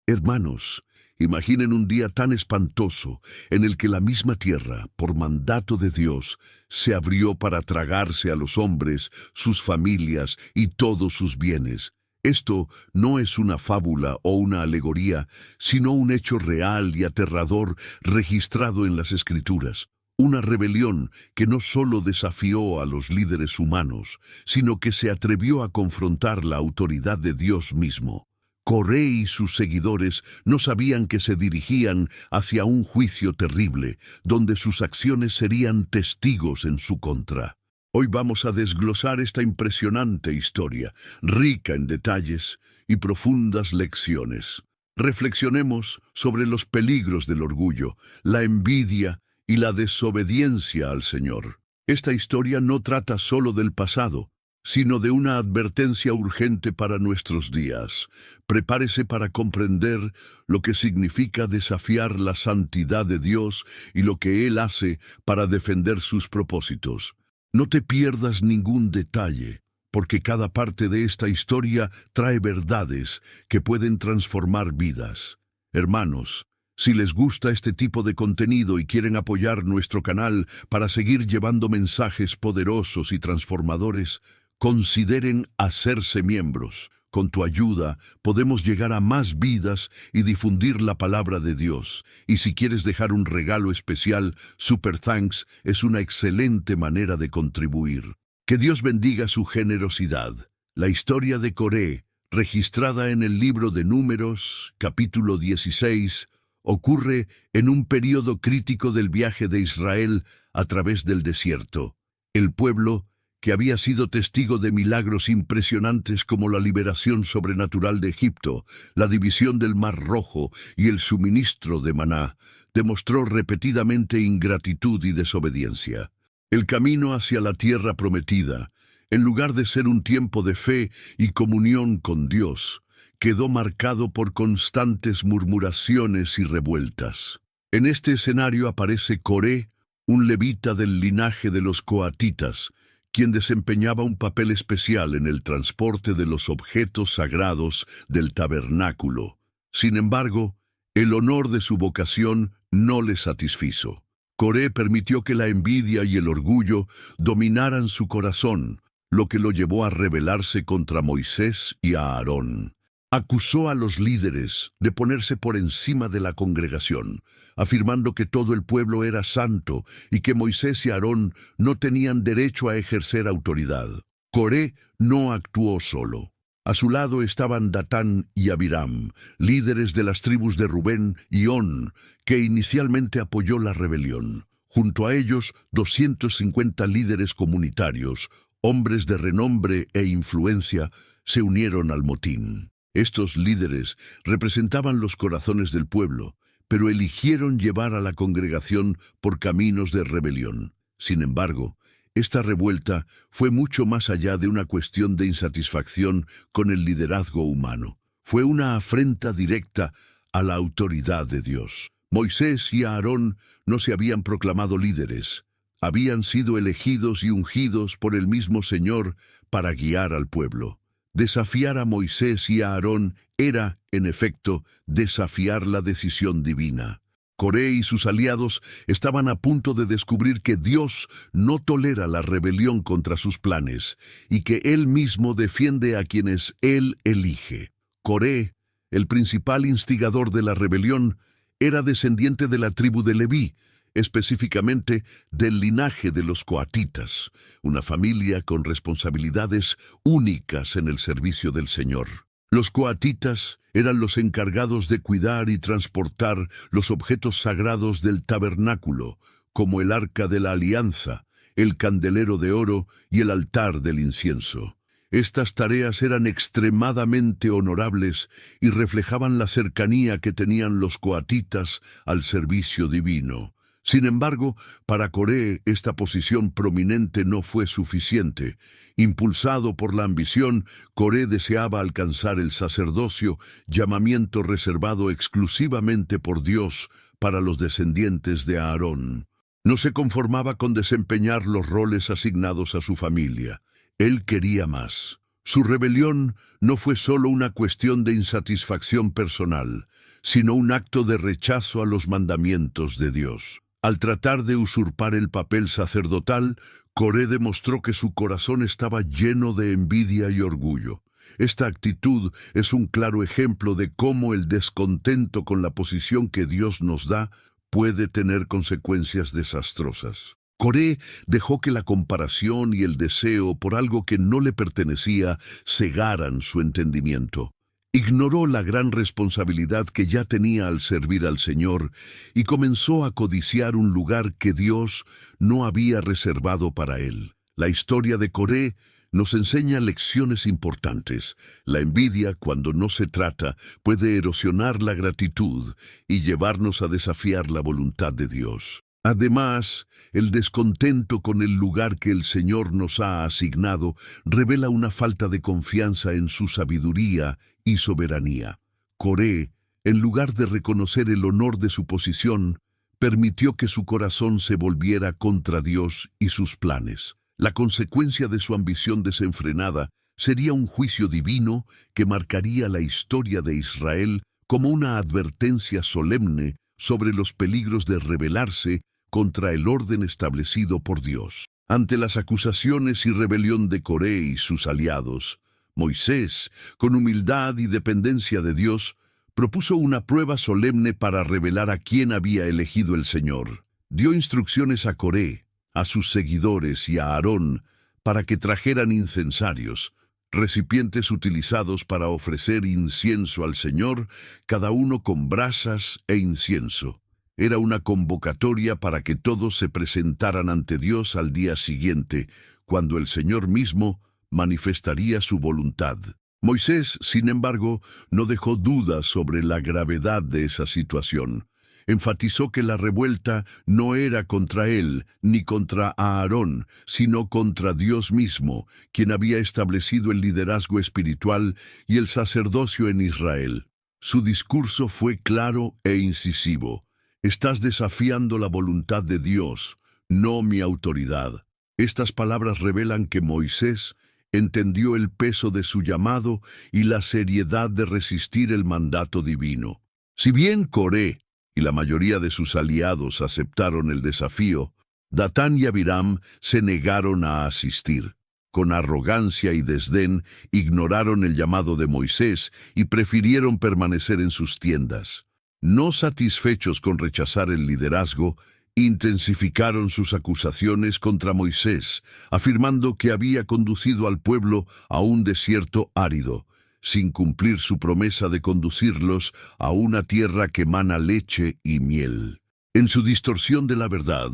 Hermanos, imaginen un día tan espantoso en el que la misma tierra, por mandato de Dios, se abrió para tragarse a los hombres, sus familias y todos sus bienes. Esto no es una fábula o una alegoría, sino un hecho real y aterrador registrado en las Escrituras. Una rebelión que no solo desafió a los líderes humanos, sino que se atrevió a confrontar la autoridad de Dios mismo. Coré y sus seguidores no sabían que se dirigían hacia un juicio terrible, donde sus acciones serían testigos en su contra. Hoy vamos a desglosar esta impresionante historia, rica en detalles y profundas lecciones. Reflexionemos sobre los peligros del orgullo, la envidia y la desobediencia al Señor. Esta historia no trata solo del pasado, sino de una advertencia urgente para nuestros días. Prepárese para comprender lo que significa desafiar la santidad de Dios y lo que Él hace para defender sus propósitos. No te pierdas ningún detalle, porque cada parte de esta historia trae verdades que pueden transformar vidas. Hermanos, si les gusta este tipo de contenido y quieren apoyar nuestro canal para seguir llevando mensajes poderosos y transformadores, consideren hacerse miembros. Con tu ayuda podemos llegar a más vidas y difundir la palabra de Dios. Y si quieres dejar un regalo especial, Super Thanks es una excelente manera de contribuir. Que Dios bendiga su generosidad. La historia de Coré, registrada en el libro de Números, capítulo 16, ocurre en un período crítico del viaje de Israel a través del desierto. El pueblo, que había sido testigo de milagros impresionantes como la liberación sobrenatural de Egipto, la división del Mar Rojo y el suministro de maná, demostró repetidamente ingratitud y desobediencia. El camino hacia la tierra prometida, en lugar de ser un tiempo de fe y comunión con Dios, quedó marcado por constantes murmuraciones y revueltas. En este escenario aparece Coré, un levita del linaje de los coatitas, quien desempeñaba un papel especial en el transporte de los objetos sagrados del tabernáculo. Sin embargo, el honor de su vocación no le satisfizo. Coré permitió que la envidia y el orgullo dominaran su corazón, lo que lo llevó a rebelarse contra Moisés y a Aarón. Acusó a los líderes de ponerse por encima de la congregación, afirmando que todo el pueblo era santo y que Moisés y Aarón no tenían derecho a ejercer autoridad. Coré no actuó solo. A su lado estaban Datán y Abiram, líderes de las tribus de Rubén y On, que inicialmente apoyó la rebelión. Junto a ellos, 250 líderes comunitarios, hombres de renombre e influencia, se unieron al motín. Estos líderes representaban los corazones del pueblo, pero eligieron llevar a la congregación por caminos de rebelión. Sin embargo, esta revuelta fue mucho más allá de una cuestión de insatisfacción con el liderazgo humano. Fue una afrenta directa a la autoridad de Dios. Moisés y Aarón no se habían proclamado líderes. Habían sido elegidos y ungidos por el mismo Señor para guiar al pueblo. Desafiar a Moisés y a Aarón era, en efecto, desafiar la decisión divina. Coré y sus aliados estaban a punto de descubrir que Dios no tolera la rebelión contra sus planes y que Él mismo defiende a quienes Él elige. Coré, el principal instigador de la rebelión, era descendiente de la tribu de Leví, específicamente del linaje de los coatitas, una familia con responsabilidades únicas en el servicio del Señor. Los coatitas eran los encargados de cuidar y transportar los objetos sagrados del tabernáculo, como el arca de la alianza, el candelero de oro y el altar del incienso. Estas tareas eran extremadamente honorables y reflejaban la cercanía que tenían los coatitas al servicio divino. Sin embargo, para Coré esta posición prominente no fue suficiente. Impulsado por la ambición, Coré deseaba alcanzar el sacerdocio, llamamiento reservado exclusivamente por Dios para los descendientes de Aarón. No se conformaba con desempeñar los roles asignados a su familia. Él quería más. Su rebelión no fue solo una cuestión de insatisfacción personal, sino un acto de rechazo a los mandamientos de Dios. Al tratar de usurpar el papel sacerdotal, Coré demostró que su corazón estaba lleno de envidia y orgullo. Esta actitud es un claro ejemplo de cómo el descontento con la posición que Dios nos da puede tener consecuencias desastrosas. Coré dejó que la comparación y el deseo por algo que no le pertenecía cegaran su entendimiento. Ignoró la gran responsabilidad que ya tenía al servir al Señor y comenzó a codiciar un lugar que Dios no había reservado para él. La historia de Coré nos enseña lecciones importantes. La envidia, cuando no se trata, puede erosionar la gratitud y llevarnos a desafiar la voluntad de Dios. Además, el descontento con el lugar que el Señor nos ha asignado revela una falta de confianza en su sabiduría y soberanía. Coré, en lugar de reconocer el honor de su posición, permitió que su corazón se volviera contra Dios y sus planes. La consecuencia de su ambición desenfrenada sería un juicio divino que marcaría la historia de Israel como una advertencia solemne sobre los peligros de rebelarse contra el orden establecido por Dios. Ante las acusaciones y rebelión de Coré y sus aliados, Moisés, con humildad y dependencia de Dios, propuso una prueba solemne para revelar a quién había elegido el Señor. Dio instrucciones a Coré, a sus seguidores y a Aarón para que trajeran incensarios, recipientes utilizados para ofrecer incienso al Señor, cada uno con brasas e incienso. Era una convocatoria para que todos se presentaran ante Dios al día siguiente, cuando el Señor mismo manifestaría su voluntad. Moisés, sin embargo, no dejó dudas sobre la gravedad de esa situación. Enfatizó que la revuelta no era contra él ni contra Aarón, sino contra Dios mismo, quien había establecido el liderazgo espiritual y el sacerdocio en Israel. Su discurso fue claro e incisivo. Estás desafiando la voluntad de Dios, no mi autoridad. Estas palabras revelan que Moisés entendió el peso de su llamado y la seriedad de resistir el mandato divino. Si bien Coré y la mayoría de sus aliados aceptaron el desafío, Datán y Abiram se negaron a asistir. Con arrogancia y desdén ignoraron el llamado de Moisés y prefirieron permanecer en sus tiendas. No satisfechos con rechazar el liderazgo, intensificaron sus acusaciones contra Moisés, afirmando que había conducido al pueblo a un desierto árido, sin cumplir su promesa de conducirlos a una tierra que mana leche y miel. En su distorsión de la verdad,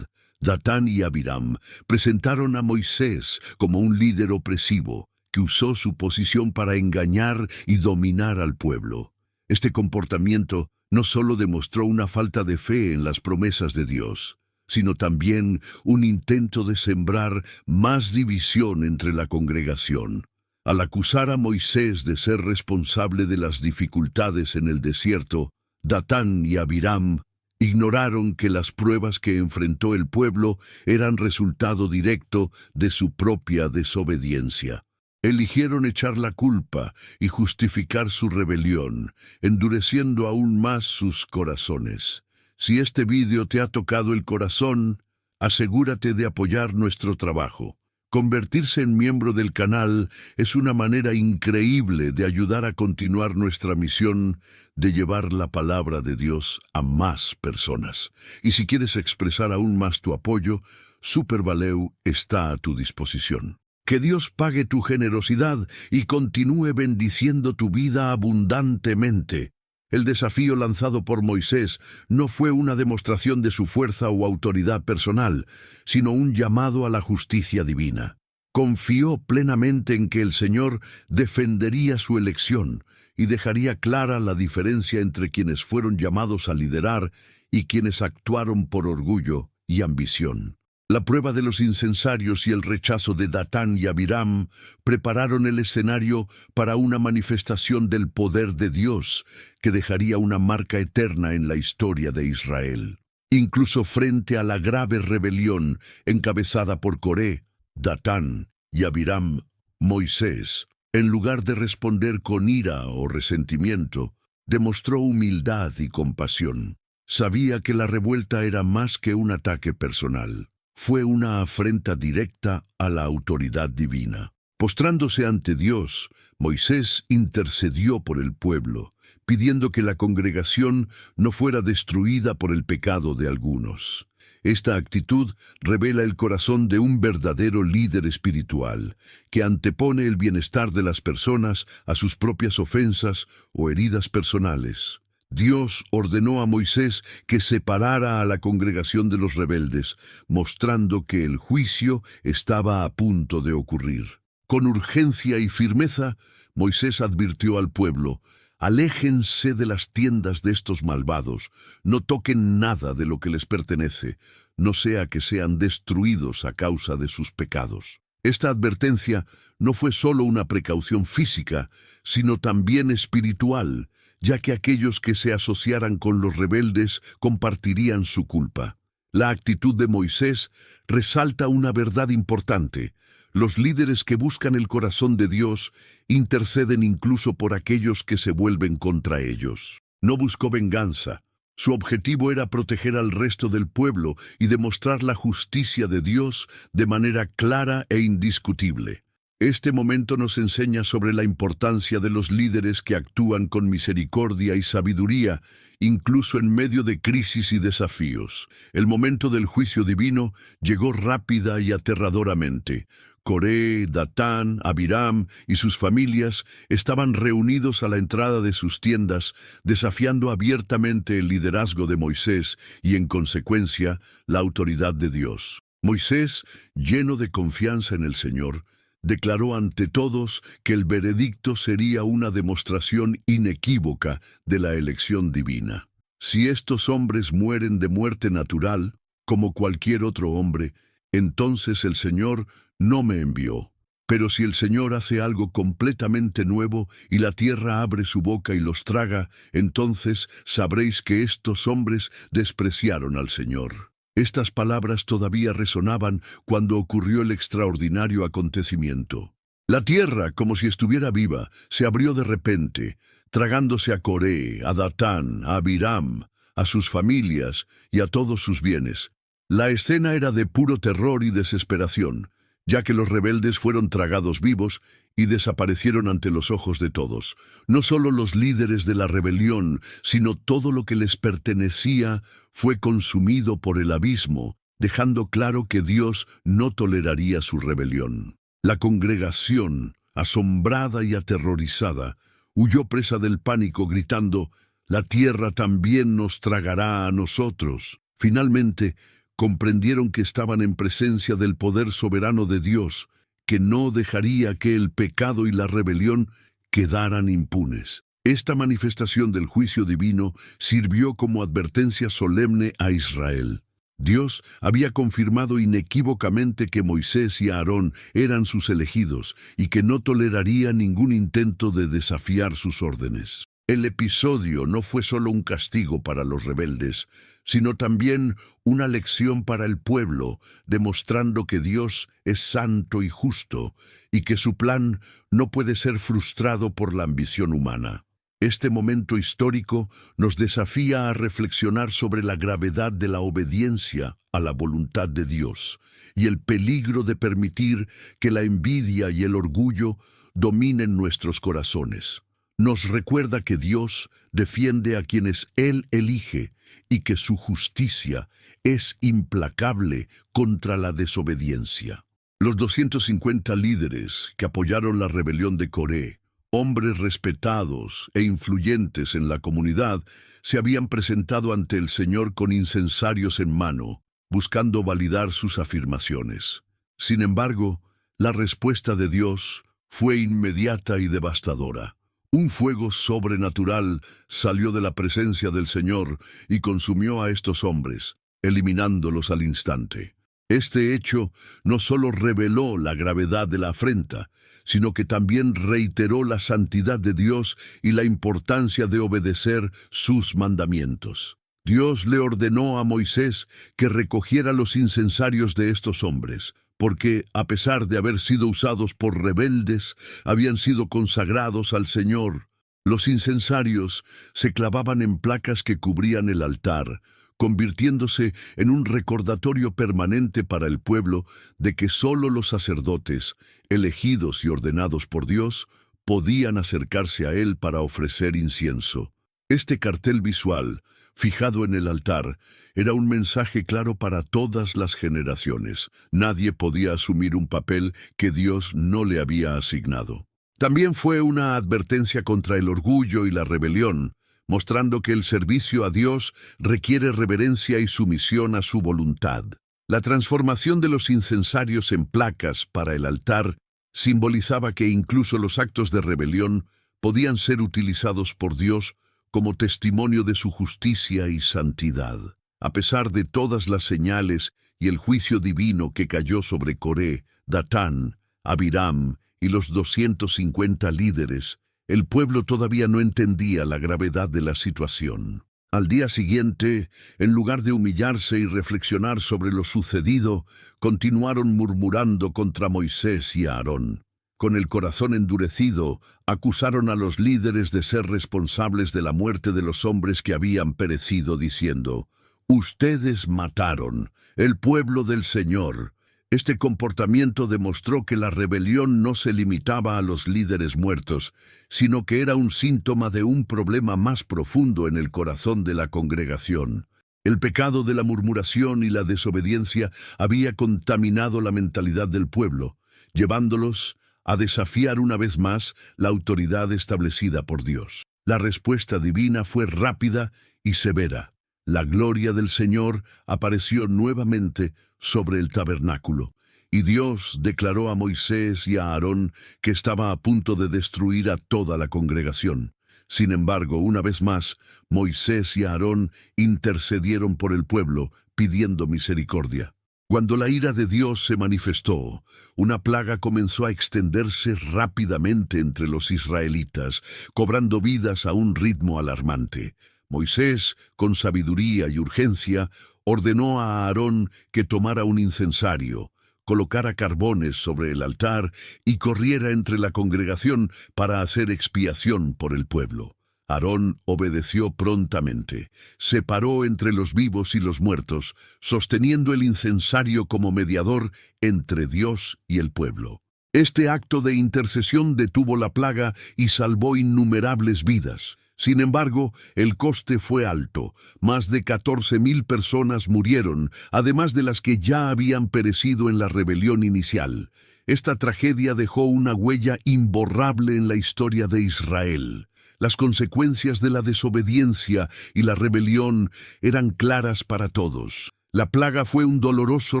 Datán y Abiram presentaron a Moisés como un líder opresivo, que usó su posición para engañar y dominar al pueblo. Este comportamiento no solo demostró una falta de fe en las promesas de Dios, sino también un intento de sembrar más división entre la congregación. Al acusar a Moisés de ser responsable de las dificultades en el desierto, Datán y Abiram ignoraron que las pruebas que enfrentó el pueblo eran resultado directo de su propia desobediencia. Eligieron echar la culpa y justificar su rebelión, endureciendo aún más sus corazones. Si este vídeo te ha tocado el corazón, asegúrate de apoyar nuestro trabajo. Convertirse en miembro del canal es una manera increíble de ayudar a continuar nuestra misión de llevar la palabra de Dios a más personas. Y si quieres expresar aún más tu apoyo, Super Valeu está a tu disposición. Que Dios pague tu generosidad y continúe bendiciendo tu vida abundantemente. El desafío lanzado por Moisés no fue una demostración de su fuerza o autoridad personal, sino un llamado a la justicia divina. Confió plenamente en que el Señor defendería su elección y dejaría clara la diferencia entre quienes fueron llamados a liderar y quienes actuaron por orgullo y ambición. La prueba de los incensarios y el rechazo de Datán y Abiram prepararon el escenario para una manifestación del poder de Dios que dejaría una marca eterna en la historia de Israel. Incluso frente a la grave rebelión encabezada por Coré, Datán y Abiram, Moisés, en lugar de responder con ira o resentimiento, demostró humildad y compasión. Sabía que la revuelta era más que un ataque personal. Fue una afrenta directa a la autoridad divina. Postrándose ante Dios, Moisés intercedió por el pueblo, pidiendo que la congregación no fuera destruida por el pecado de algunos. Esta actitud revela el corazón de un verdadero líder espiritual, que antepone el bienestar de las personas a sus propias ofensas o heridas personales. Dios ordenó a Moisés que separara a la congregación de los rebeldes, mostrando que el juicio estaba a punto de ocurrir. Con urgencia y firmeza, Moisés advirtió al pueblo: aléjense de las tiendas de estos malvados, no toquen nada de lo que les pertenece, no sea que sean destruidos a causa de sus pecados. Esta advertencia no fue solo una precaución física, sino también espiritual, ya que aquellos que se asociaran con los rebeldes compartirían su culpa. La actitud de Moisés resalta una verdad importante: los líderes que buscan el corazón de Dios interceden incluso por aquellos que se vuelven contra ellos. No buscó venganza. Su objetivo era proteger al resto del pueblo y demostrar la justicia de Dios de manera clara e indiscutible. Este momento nos enseña sobre la importancia de los líderes que actúan con misericordia y sabiduría, incluso en medio de crisis y desafíos. El momento del juicio divino llegó rápida y aterradoramente. Coré, Datán, Abiram y sus familias estaban reunidos a la entrada de sus tiendas, desafiando abiertamente el liderazgo de Moisés y, en consecuencia, la autoridad de Dios. Moisés, lleno de confianza en el Señor, declaró ante todos que el veredicto sería una demostración inequívoca de la elección divina. Si estos hombres mueren de muerte natural, como cualquier otro hombre, entonces el Señor no me envió. Pero si el Señor hace algo completamente nuevo y la tierra abre su boca y los traga, entonces sabréis que estos hombres despreciaron al Señor. Estas palabras todavía resonaban cuando ocurrió el extraordinario acontecimiento. La tierra, como si estuviera viva, se abrió de repente, tragándose a Coré, a Datán, a Abiram, a sus familias y a todos sus bienes. La escena era de puro terror y desesperación, ya que los rebeldes fueron tragados vivos y desaparecieron ante los ojos de todos. No solo los líderes de la rebelión, sino todo lo que les pertenecía fue consumido por el abismo, dejando claro que Dios no toleraría su rebelión. La congregación, asombrada y aterrorizada, huyó presa del pánico, gritando: «La tierra también nos tragará a nosotros». Finalmente, comprendieron que estaban en presencia del poder soberano de Dios, que no dejaría que el pecado y la rebelión quedaran impunes. Esta manifestación del juicio divino sirvió como advertencia solemne a Israel. Dios había confirmado inequívocamente que Moisés y Aarón eran sus elegidos y que no toleraría ningún intento de desafiar sus órdenes. El episodio no fue solo un castigo para los rebeldes, sino también una lección para el pueblo, demostrando que Dios es santo y justo, y que su plan no puede ser frustrado por la ambición humana. Este momento histórico nos desafía a reflexionar sobre la gravedad de la obediencia a la voluntad de Dios, y el peligro de permitir que la envidia y el orgullo dominen nuestros corazones. Nos recuerda que Dios defiende a quienes Él elige y que su justicia es implacable contra la desobediencia. Los 250 líderes que apoyaron la rebelión de Coré, hombres respetados e influyentes en la comunidad, se habían presentado ante el Señor con incensarios en mano, buscando validar sus afirmaciones. Sin embargo, la respuesta de Dios fue inmediata y devastadora. Un fuego sobrenatural salió de la presencia del Señor y consumió a estos hombres, eliminándolos al instante. Este hecho no solo reveló la gravedad de la afrenta, sino que también reiteró la santidad de Dios y la importancia de obedecer sus mandamientos. Dios le ordenó a Moisés que recogiera los incensarios de estos hombres, porque, a pesar de haber sido usados por rebeldes, habían sido consagrados al Señor. Los incensarios se clavaban en placas que cubrían el altar, convirtiéndose en un recordatorio permanente para el pueblo de que sólo los sacerdotes, elegidos y ordenados por Dios, podían acercarse a él para ofrecer incienso. Este cartel visual, fijado en el altar, era un mensaje claro para todas las generaciones. Nadie podía asumir un papel que Dios no le había asignado. También fue una advertencia contra el orgullo y la rebelión, mostrando que el servicio a Dios requiere reverencia y sumisión a su voluntad. La transformación de los incensarios en placas para el altar simbolizaba que incluso los actos de rebelión podían ser utilizados por Dios como testimonio de su justicia y santidad. A pesar de todas las señales y el juicio divino que cayó sobre Coré, Datán, Abiram y los 250 líderes, el pueblo todavía no entendía la gravedad de la situación. Al día siguiente, en lugar de humillarse y reflexionar sobre lo sucedido, continuaron murmurando contra Moisés y Aarón. Con el corazón endurecido, acusaron a los líderes de ser responsables de la muerte de los hombres que habían perecido, diciendo: «Ustedes mataron, el pueblo del Señor». Este comportamiento demostró que la rebelión no se limitaba a los líderes muertos, sino que era un síntoma de un problema más profundo en el corazón de la congregación. El pecado de la murmuración y la desobediencia había contaminado la mentalidad del pueblo, llevándolos a desafiar una vez más la autoridad establecida por Dios. La respuesta divina fue rápida y severa. La gloria del Señor apareció nuevamente sobre el tabernáculo, y Dios declaró a Moisés y a Aarón que estaba a punto de destruir a toda la congregación. Sin embargo, una vez más, Moisés y Aarón intercedieron por el pueblo, pidiendo misericordia. Cuando la ira de Dios se manifestó, una plaga comenzó a extenderse rápidamente entre los israelitas, cobrando vidas a un ritmo alarmante. Moisés, con sabiduría y urgencia, ordenó a Aarón que tomara un incensario, colocara carbones sobre el altar y corriera entre la congregación para hacer expiación por el pueblo. Aarón obedeció prontamente, se paró entre los vivos y los muertos, sosteniendo el incensario como mediador entre Dios y el pueblo. Este acto de intercesión detuvo la plaga y salvó innumerables vidas. Sin embargo, el coste fue alto. Más de 14,000 personas murieron, además de las que ya habían perecido en la rebelión inicial. Esta tragedia dejó una huella imborrable en la historia de Israel. Las consecuencias de la desobediencia y la rebelión eran claras para todos. La plaga fue un doloroso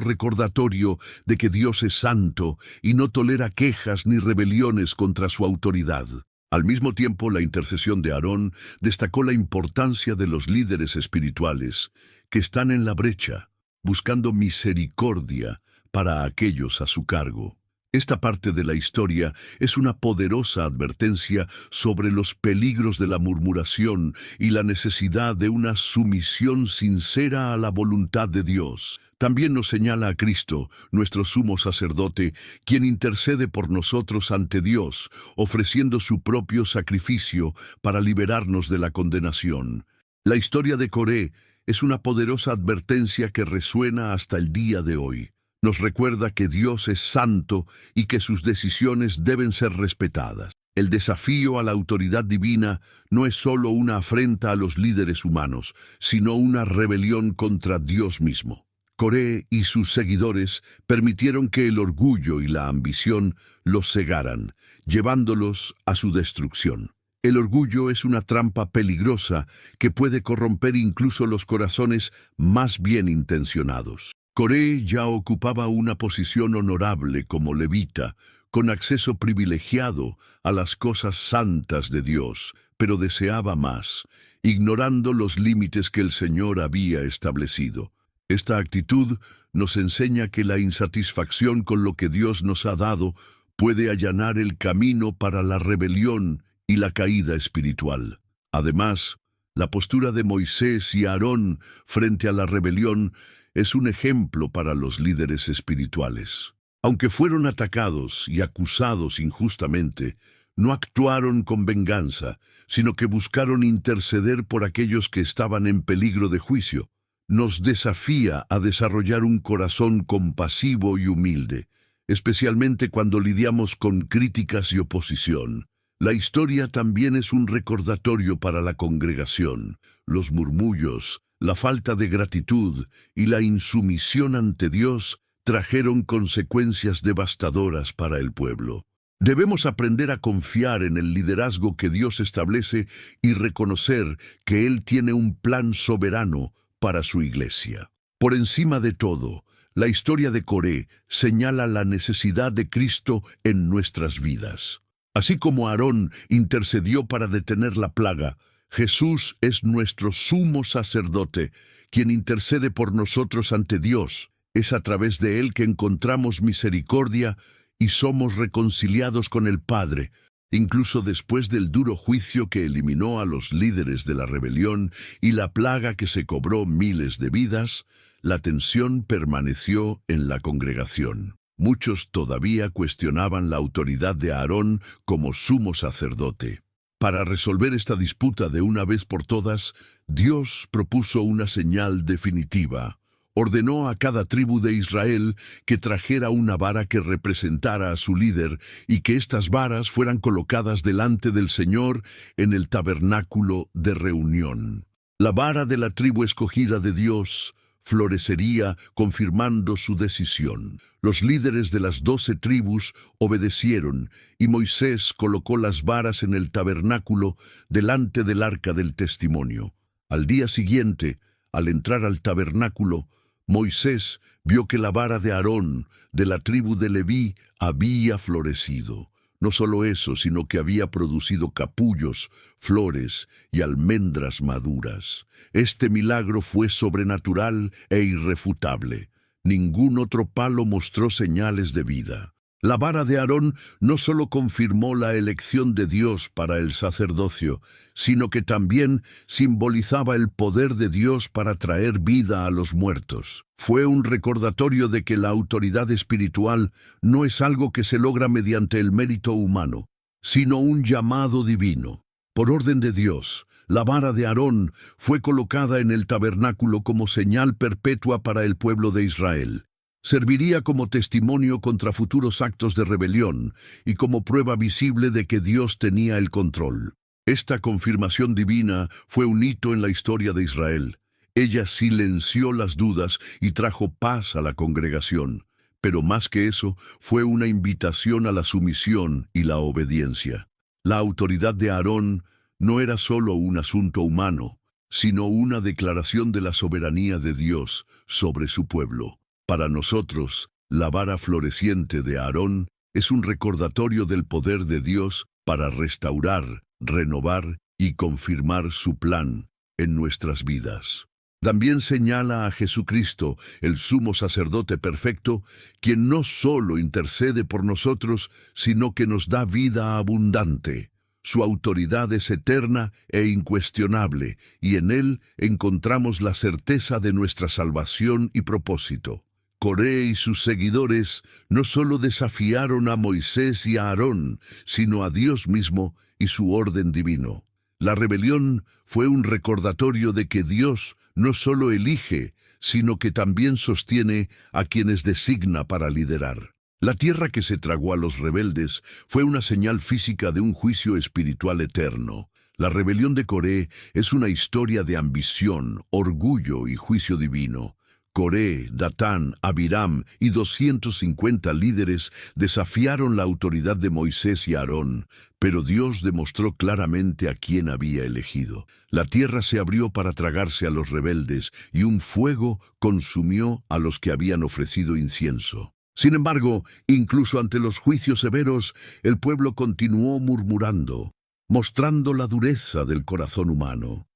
recordatorio de que Dios es santo y no tolera quejas ni rebeliones contra su autoridad. Al mismo tiempo, la intercesión de Aarón destacó la importancia de los líderes espirituales que están en la brecha, buscando misericordia para aquellos a su cargo. Esta parte de la historia es una poderosa advertencia sobre los peligros de la murmuración y la necesidad de una sumisión sincera a la voluntad de Dios. También nos señala a Cristo, nuestro sumo sacerdote, quien intercede por nosotros ante Dios, ofreciendo su propio sacrificio para liberarnos de la condenación. La historia de Coré es una poderosa advertencia que resuena hasta el día de hoy. Nos recuerda que Dios es santo y que sus decisiones deben ser respetadas. El desafío a la autoridad divina no es solo una afrenta a los líderes humanos, sino una rebelión contra Dios mismo. Coré y sus seguidores permitieron que el orgullo y la ambición los cegaran, llevándolos a su destrucción. El orgullo es una trampa peligrosa que puede corromper incluso los corazones más bien intencionados. Coré ya ocupaba una posición honorable como levita, con acceso privilegiado a las cosas santas de Dios, pero deseaba más, ignorando los límites que el Señor había establecido. Esta actitud nos enseña que la insatisfacción con lo que Dios nos ha dado puede allanar el camino para la rebelión y la caída espiritual. Además, la postura de Moisés y Aarón frente a la rebelión es un ejemplo para los líderes espirituales. Aunque fueron atacados y acusados injustamente, No actuaron con venganza, sino que buscaron interceder por aquellos que estaban en peligro de juicio. Nos desafía a desarrollar un corazón compasivo y humilde, especialmente cuando lidiamos con críticas y oposición. La historia también es un recordatorio para la congregación. Los murmullos, la falta de gratitud y la insumisión ante Dios trajeron consecuencias devastadoras para el pueblo. Debemos aprender a confiar en el liderazgo que Dios establece y reconocer que Él tiene un plan soberano para su iglesia. Por encima de todo, la historia de Coré señala la necesidad de Cristo en nuestras vidas. Así como Aarón intercedió para detener la plaga, Jesús es nuestro sumo sacerdote, quien intercede por nosotros ante Dios. Es a través de Él que encontramos misericordia y somos reconciliados con el Padre, incluso después del duro juicio que eliminó a los líderes de la rebelión y la plaga que se cobró miles de vidas. La tensión permaneció en la congregación. Muchos todavía cuestionaban la autoridad de Aarón como sumo sacerdote. Para resolver esta disputa de una vez por todas, Dios propuso una señal definitiva. Ordenó a cada tribu de Israel que trajera una vara que representara a su líder y que estas varas fueran colocadas delante del Señor en el tabernáculo de reunión. La vara de la tribu escogida de Dios florecería confirmando su decisión. Los líderes de las 12 tribus obedecieron y Moisés colocó las varas en el tabernáculo delante del arca del testimonio. Al día siguiente, al entrar al tabernáculo, Moisés vio que la vara de Aarón, de la tribu de Leví, había florecido. No solo eso, sino que había producido capullos, flores y almendras maduras. Este milagro fue sobrenatural e irrefutable. Ningún otro palo mostró señales de vida. La vara de Aarón no solo confirmó la elección de Dios para el sacerdocio, sino que también simbolizaba el poder de Dios para traer vida a los muertos. Fue un recordatorio de que la autoridad espiritual no es algo que se logra mediante el mérito humano, sino un llamado divino. Por orden de Dios, la vara de Aarón fue colocada en el tabernáculo como señal perpetua para el pueblo de Israel. Serviría como testimonio contra futuros actos de rebelión y como prueba visible de que Dios tenía el control. Esta confirmación divina fue un hito en la historia de Israel. Ella silenció las dudas y trajo paz a la congregación. Pero más que eso, fue una invitación a la sumisión y la obediencia. La autoridad de Aarón no era solo un asunto humano, sino una declaración de la soberanía de Dios sobre su pueblo. Para nosotros, la vara floreciente de Aarón es un recordatorio del poder de Dios para restaurar, renovar y confirmar su plan en nuestras vidas. También señala a Jesucristo, el sumo sacerdote perfecto, quien no solo intercede por nosotros, sino que nos da vida abundante. Su autoridad es eterna e incuestionable, y en él encontramos la certeza de nuestra salvación y propósito. Coré y sus seguidores no solo desafiaron a Moisés y a Aarón, sino a Dios mismo y su orden divino. La rebelión fue un recordatorio de que Dios no solo elige, sino que también sostiene a quienes designa para liderar. La tierra que se tragó a los rebeldes fue una señal física de un juicio espiritual eterno. La rebelión de Coré es una historia de ambición, orgullo y juicio divino. Coré, Datán, Abiram y 250 líderes desafiaron la autoridad de Moisés y Aarón, pero Dios demostró claramente a quién había elegido. La tierra se abrió para tragarse a los rebeldes y un fuego consumió a los que habían ofrecido incienso. Sin embargo, incluso ante los juicios severos, el pueblo continuó murmurando, mostrando la dureza del corazón humano.